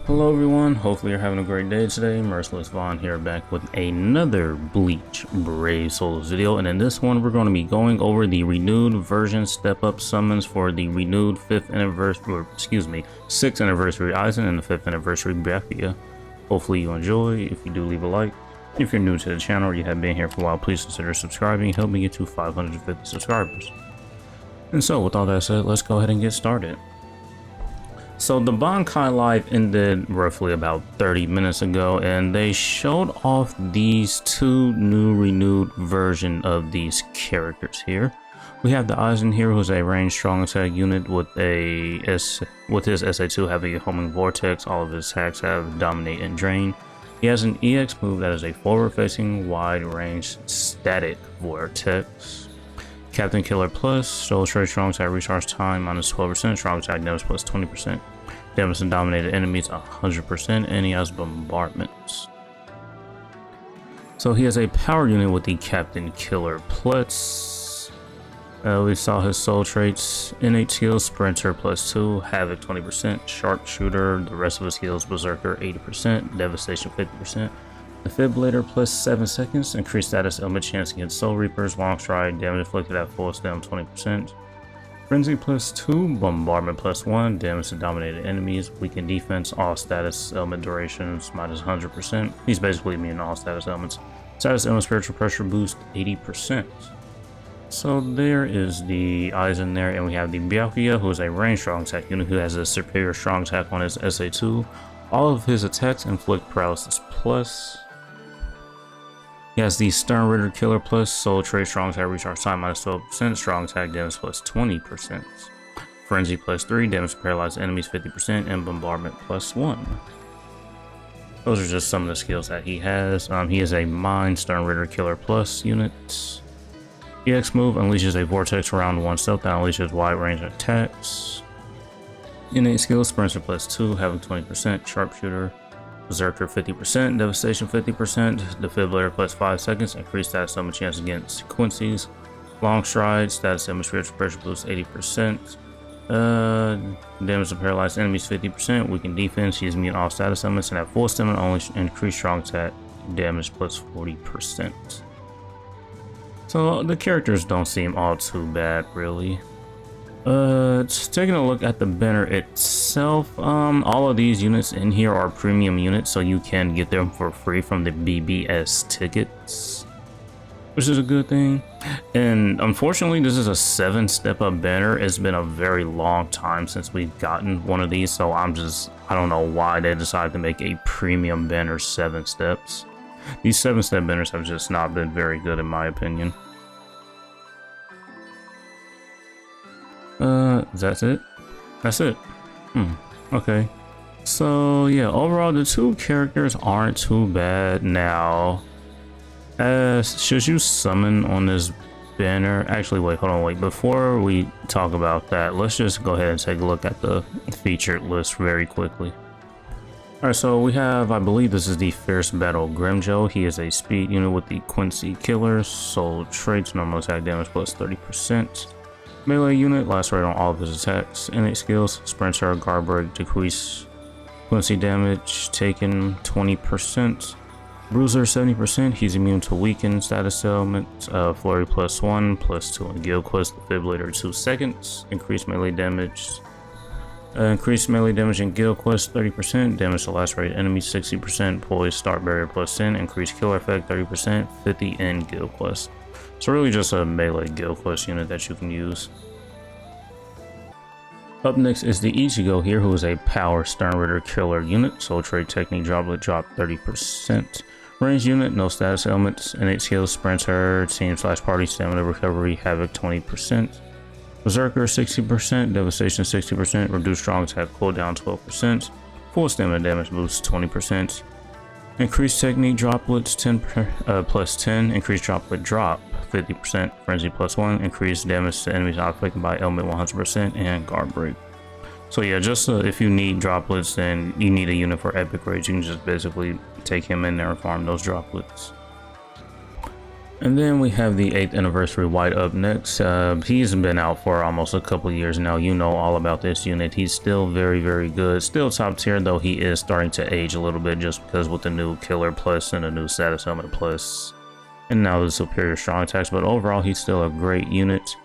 Hello everyone, hopefully you're having a great day today. Merciless Vaughn here, back with another Bleach Brave Souls video, and in this one we're going to be going over the renewed version step-up summons for the renewed 6th anniversary Aizen and the 5th anniversary Byakuya. Hopefully you enjoy. If you do, leave a like. If you're new to the channel or you have been here for a while, please consider subscribing. Help me get to 550 subscribers. And so with all that said, let's go ahead and get started. So the Bankai Live ended roughly about 30 minutes ago, and they showed off these two new renewed version of these characters here. We have the Aizen here, who's a ranged strong attack unit with his SA2 having a homing vortex. All of his attacks have dominate and drain. He has an EX move that is a forward-facing, wide-range static vortex. Captain Killer Plus, Soul Trade Strong Attack Recharge Time minus 12%, Strong Attack Damage plus 20%, Damage and Dominated Enemies 100%, and he has Bombardments. So he has a power unit with the Captain Killer Plus. We saw his soul traits: innate skills, Sprinter plus 2, Havoc 20%, Sharpshooter, the rest of his skills: Berserker 80%, Devastation 50%. Defibrillator plus 7 seconds, increased status element chance against Soul Reapers, Long Stride, damage inflicted at full stem 20%. Frenzy plus 2, Bombardment plus 1, damage to dominated enemies, weakened defense, all status element durations minus 100%. He's basically immune to all status elements. Status element spiritual pressure boost 80%. So there is the Aizen there, and we have the Byakuya, who is a ranged strong attack unit who has a superior strong attack on his SA2. All of his attacks inflict paralysis plus. He has the Stern Ritter Killer Plus, Soul Trade Strong Attack Recharge Time minus 12%, Strong Attack Damage plus 20%, Frenzy plus 3, Damage to Paralyzed Enemies 50%, and Bombardment plus 1. Those are just some of the skills that he has. He is a Mind Stern Ritter Killer Plus unit. EX move unleashes a Vortex around oneself that unleashes wide range attacks. Innate skills: Sprinter plus 2, having 20%, Sharpshooter, Berserker 50%, Devastation 50%, Defibrillator plus 5 seconds, increased status summon chance against Quincy's, Long Stride, status damage spiritual pressure boost 80%, damage to paralyzed enemies 50%, weakened defense, he's immune to all status elements, and at full stamina only increased strong attack damage plus 40%. So the characters don't seem all too bad, really. Taking a look at the banner itself, all of these units in here are premium units, so you can get them for free from the BBS tickets, which is a good thing. And unfortunately, this is a 7 step-up banner. It's been a very long time since we've gotten one of these, so I don't know why they decided to make a premium banner 7 steps. These 7-step banners have just not been very good in my opinion. That's it? That's it. Okay. So yeah, overall the two characters aren't too bad. Now, should you summon on this banner? Actually, wait, before we talk about that, let's just go ahead and take a look at the featured list very quickly. Alright, so we have, I believe this is the Fierce Battle Grimjo. He is a speed unit with the Quincy Killer, Soul Traits, normal attack damage plus 30%. Melee unit, last rate on all of his attacks. Innate skills: Sprinter, Guard Break, decrease Quincy damage taken 20%. Bruiser 70%, he's immune to weakened status elements. Flurry plus 1, plus 2 on Guild Quest, Defibrillator 2 seconds. Increased melee damage. Increased melee damage in Guild Quest 30%, damage to last rate enemies 60%, Poise Start Barrier plus 10, increased killer effect 30%, 50 in Guild Quest. So really just a melee Guild Quest unit that you can use. Up next is the Ichigo here, who is a power Stern Ritter Killer unit. Soul Trade Technique Droplet drop 30%. Range unit, no status elements. Innate skills: Sprinter, Team/Party, Stamina Recovery, Havoc 20%. Berserker 60%, Devastation 60%, Reduced Strong Attack cooldown 12%. Full Stamina Damage boost 20%. Increased Technique Droplets plus 10, increased Droplet drop 50%, Frenzy plus 1, increased damage to enemies not affected by element 100%, and Guard Break. So yeah, just if you need droplets and you need a unit for Epic Rage, you can just basically take him in there and farm those droplets. And then we have the 8th anniversary White up next. He's been out for almost a couple years now. You know all about this unit. He's still very, very good. Still top tier, though he is starting to age a little bit just because with the new Killer Plus and the new Status Element Plus. And now the superior strong attacks. But overall, he's still a great unit.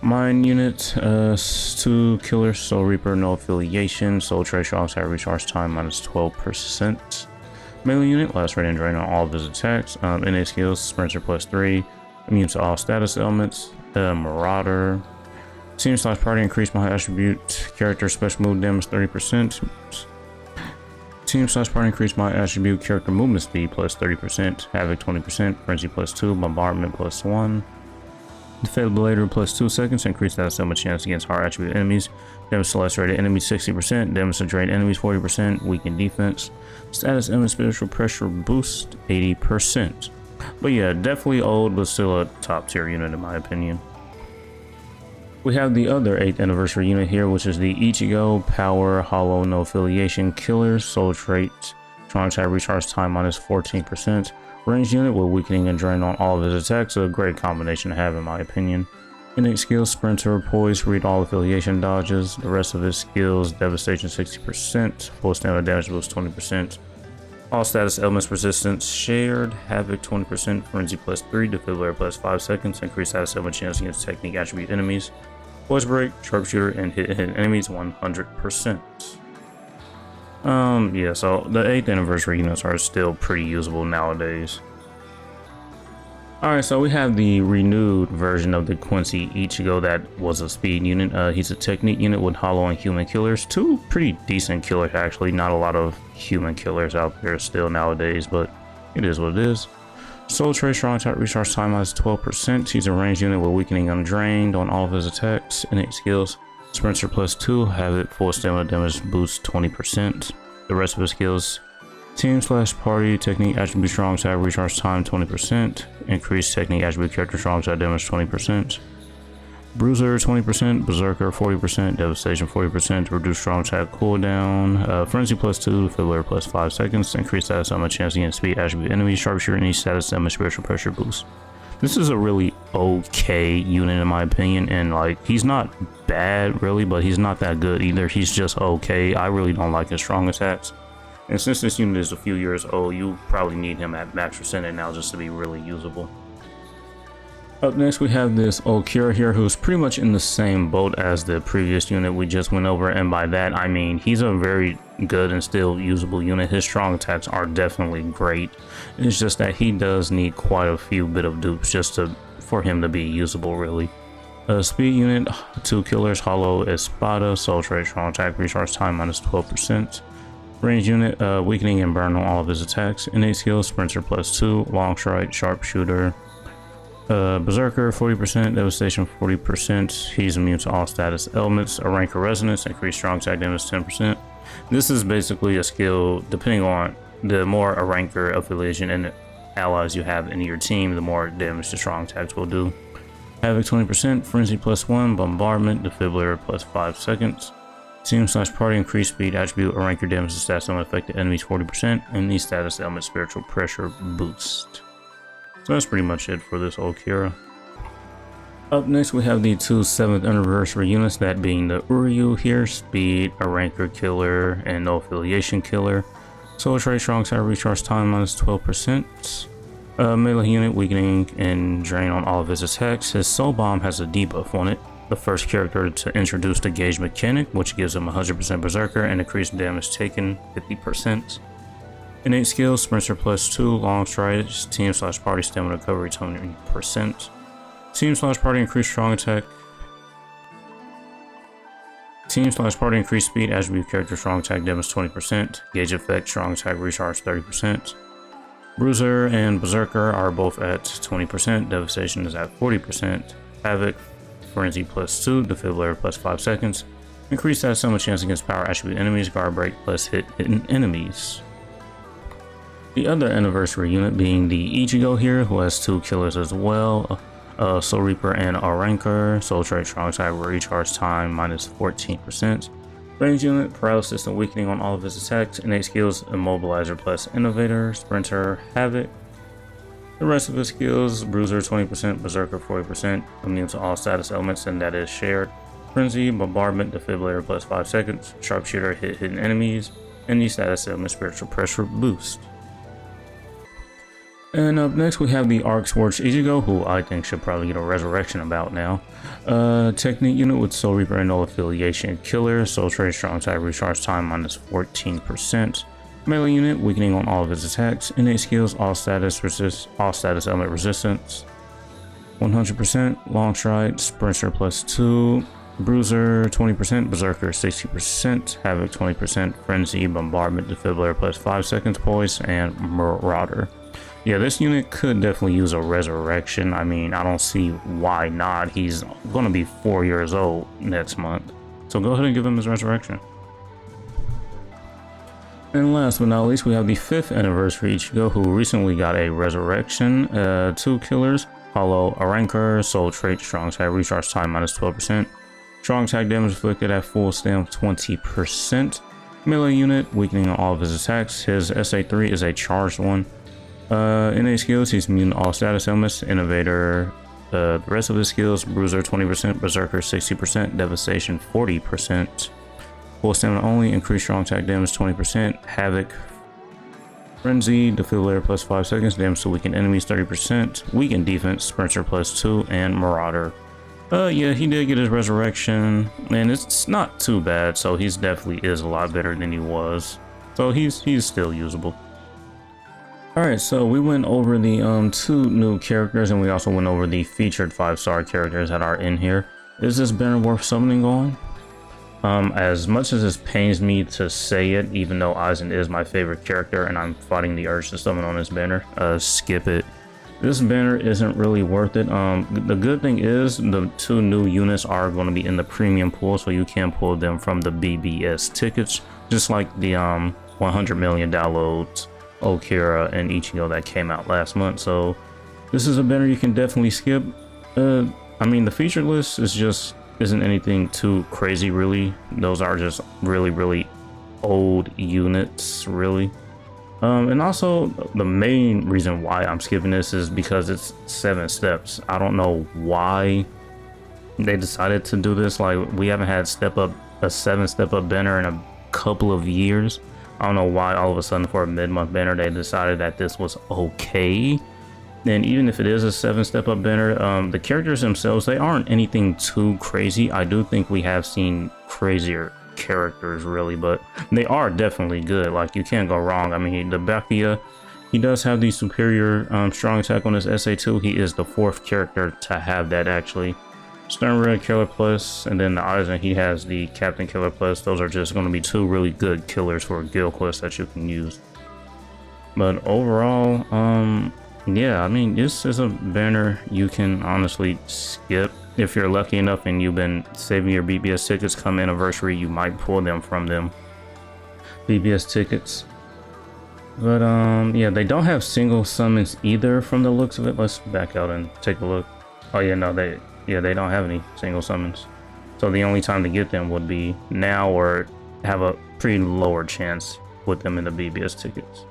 Mine unit, 2 Killers, Soul Reaper, no affiliation. Soul Tray, strong attack, recharge time, minus 12%. Melee unit, last rate and drain on all of his attacks. Innate skills, Sprinter plus 3, immune to all status elements. Marauder. Team/party, increase my attribute. Character special move damage 30%. Team/party, increase my attribute. Character movement speed plus 30%. Havoc 20%. Frenzy plus 2. Bombardment plus 1. Defibrillator plus 2 seconds, increase status element chance against hard attribute enemies. Damage to lacerated enemies 60%, damage to drained enemies 40%, weakened defense. Status element spiritual pressure boost 80%. But yeah, definitely old, but still a top tier unit in my opinion. We have the other 8th anniversary unit here, which is the Ichigo Power Hollow No Affiliation Killer Soul Trait. Strong attack recharge time minus 14%. Ranged unit with weakening and drain on all of his attacks, a great combination to have in my opinion. Innate skills, Sprinter, Poise, read all affiliation dodges. The rest of his skills, Devastation 60%, full stamina damage boost 20%. All status elements resistance shared, Havoc 20%, Frenzy plus 3, Defibrillator plus 5 seconds, increase status element chance against technique attribute enemies. Poise break, sharpshooter, and hit enemies 100%. Yeah, so the 8th anniversary units are still pretty usable nowadays. Alright, so we have the renewed version of the Quincy Ichigo that was a speed unit. He's a technique unit with hollow and human killers. 2 pretty decent killers actually, not a lot of human killers out there still nowadays, but it is what it is. Soul Tray, strong attack, recharge time minus 12%. He's a ranged unit with weakening undrained on all of his attacks. Innate skills, Sprinter plus 2, Havoc, full stamina damage boost 20%. The rest of his skills, Team/party, technique attribute strong attack, recharge time 20%. Increase technique attribute character strong attack damage 20%. Bruiser 20%, Berserker 40%, Devastation 40%, reduce strong attack cooldown. Frenzy plus 2, Defibrillator plus 5 seconds. Increase status element chance against speed attribute enemies. Sharpshooter any status element spiritual pressure boost. This is a really okay unit in my opinion, and like he's not bad really, but he's not that good either. He's just okay. I really don't like his strong attacks, and since this unit is a few years old, you probably need him at max percentage now just to be really usable. Up next we have this Okira here, who's pretty much in the same boat as the previous unit we just went over, and by that I mean he's a very good and still usable unit. His strong attacks are definitely great. It's just that he does need quite a few bit of dupes just for him to be usable really. Speed unit, 2 killers, Hollow Espada, Soul Trait, strong attack, recharge time minus 12%. Range unit, weakening and burn on all of his attacks. Innate skills, Sprinter plus 2, long strike, sharpshooter. Berserker 40%, Devastation 40%. He's immune to all status elements. A rank of resonance, increase strong attack damage 10%. This is basically a skill depending on the more a ranker affiliation and allies you have in your team, the more damage the strong attacks will do. Havoc 20%, Frenzy plus 1, Bombardment, Defibrillator plus 5 seconds. Team/party, increase speed attribute, a ranker damage to status element affected enemies 40%, and the status element spiritual pressure boost. So that's pretty much it for this Okira. Up next we have the 2 7th anniversary units, that being the Uryu here, speed, a ranker killer, and no affiliation killer. Soul Trait, strong attack, recharge time minus 12%. Melee unit, weakening and drain on all of his attacks. His soul bomb has a debuff on it. The first character to introduce the gauge mechanic, which gives him 100% berserker and increased damage taken 50%. Innate skills, Sprinter plus 2, long strides, team/party stamina recovery 20%. Team/party increased strong attack. Team/party increased speed, attribute character strong attack damage 20%. Gauge effect, strong attack recharge 30%. Bruiser and Berserker are both at 20%. Devastation is at 40%. Havoc, Frenzy plus 2, Defibrillator plus 5 seconds. Increase that summon chance against power attribute enemies. Guard break plus hidden enemies. The other anniversary unit being the Ichigo here, who has 2 killers as well. Soul Reaper and a ranker. Soul Trait, strong attack, recharge time minus 14%. Range unit, paralysis and weakening on all of his attacks. Innate skills, immobilizer plus innovator. Sprinter, Havoc. The rest of his skills: Bruiser 20%, Berserker 40%, immune to all status elements, and that is shared. Frenzy, Bombardment, Defibrillator plus 5 seconds, Sharpshooter, hit hidden enemies, any status element spiritual pressure boost. And up next we have the Arc Scorch Ichigo, who I think should probably get a resurrection about now. Technique unit with Soul Reaper and no affiliation. Killer, Soul Trade, Strong Attack, Recharge Time minus 14%. Melee unit, weakening on all of his attacks. Innate skills, all status element resistance. 100%. Long Stride, Sprinter plus 2. Bruiser 20%, Berserker 60%, Havoc 20%, Frenzy, Bombardment, Defibrillator plus 5 seconds, Poise, and Marauder. Yeah, this unit could definitely use a resurrection. I mean, I don't see why not. He's going to be 4 years old next month. So go ahead and give him his resurrection. And last but not least, we have the 5th anniversary Ichigo, who recently got a resurrection. 2 killers, Hollow Rancor, Soul Trait, Strong Attack, Recharge Time minus 12%. Strong Attack damage inflicted at full stam 20%. Melee unit, weakening on all of his attacks. His SA3 is a charged one. Innate skills, he's immune to all status elements. Innovator, the rest of his skills: Bruiser 20%, Berserker 60%, Devastation 40%. Full stamina only, increased strong attack damage 20%. Havoc, Frenzy, Defibrillator plus 5 seconds, damage to weakened enemies 30%. Weakened defense, Sprinter plus 2, and Marauder. Yeah, he did get his resurrection, and it's not too bad, so he's definitely is a lot better than he was. So he's still usable. Alright, so we went over the 2 new characters, and we also went over the featured 5-star characters that are in here. Is this banner worth summoning on? As much as this pains me to say it, even though Aizen is my favorite character and I'm fighting the urge to summon on this banner, skip it. This banner isn't really worth it. The good thing is the 2 new units are going to be in the premium pool, so you can pull them from the BBS tickets, just like the 100 million downloads Okira and Ichigo that came out last month. So this is a banner you can definitely skip. I mean, the featured list isn't anything too crazy really. Those are just really old units really. And also the main reason why I'm skipping this is because it's 7 steps. I don't know why they decided to do this. Like, we haven't had a 7 step up banner in a couple of years. I don't know why all of a sudden for a mid-month banner they decided that this was okay. And even if it is a 7 step up banner, the characters themselves, they aren't anything too crazy. I do think we have seen crazier characters really, but they are definitely good. Like, you can't go wrong. I mean, the Bakuya, he does have the superior strong attack on his SA2. He is the 4th character to have that actually. Stern Red Killer Plus, and then the Aizen, he has the Captain Killer Plus. Those are just going to be 2 really good killers for guild quests that you can use. But overall, yeah, I mean, this is a banner you can honestly skip. If you're lucky enough and you've been saving your BBS tickets, come anniversary, you might pull them from them BBS tickets. But yeah, they don't have single summons either from the looks of it. Let's back out and take a look. Oh yeah, no, they don't have any single summons. So the only time to get them would be now, or have a pretty lower chance with them in the BBS tickets.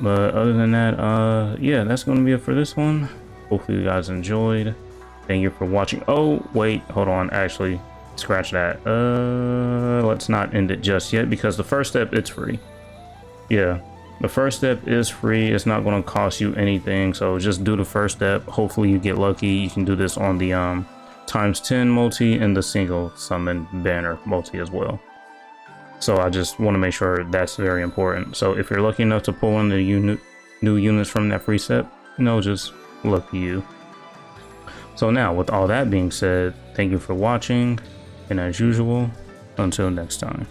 But other than that, yeah, that's going to be it for this one. Hopefully you guys enjoyed. Thank you for watching. Oh, wait, hold on. Actually, scratch that. Let's not end it just yet, because the first step, it's free. Yeah, the first step is free. It's not going to cost you anything. So just do the first step. Hopefully you get lucky. You can do this on the ×10 multi and the single summon banner multi as well. So I just want to make sure that's very important. So if you're lucky enough to pull in the new units from that free step, just lucky you. So now, with all that being said, thank you for watching, and as usual, until next time.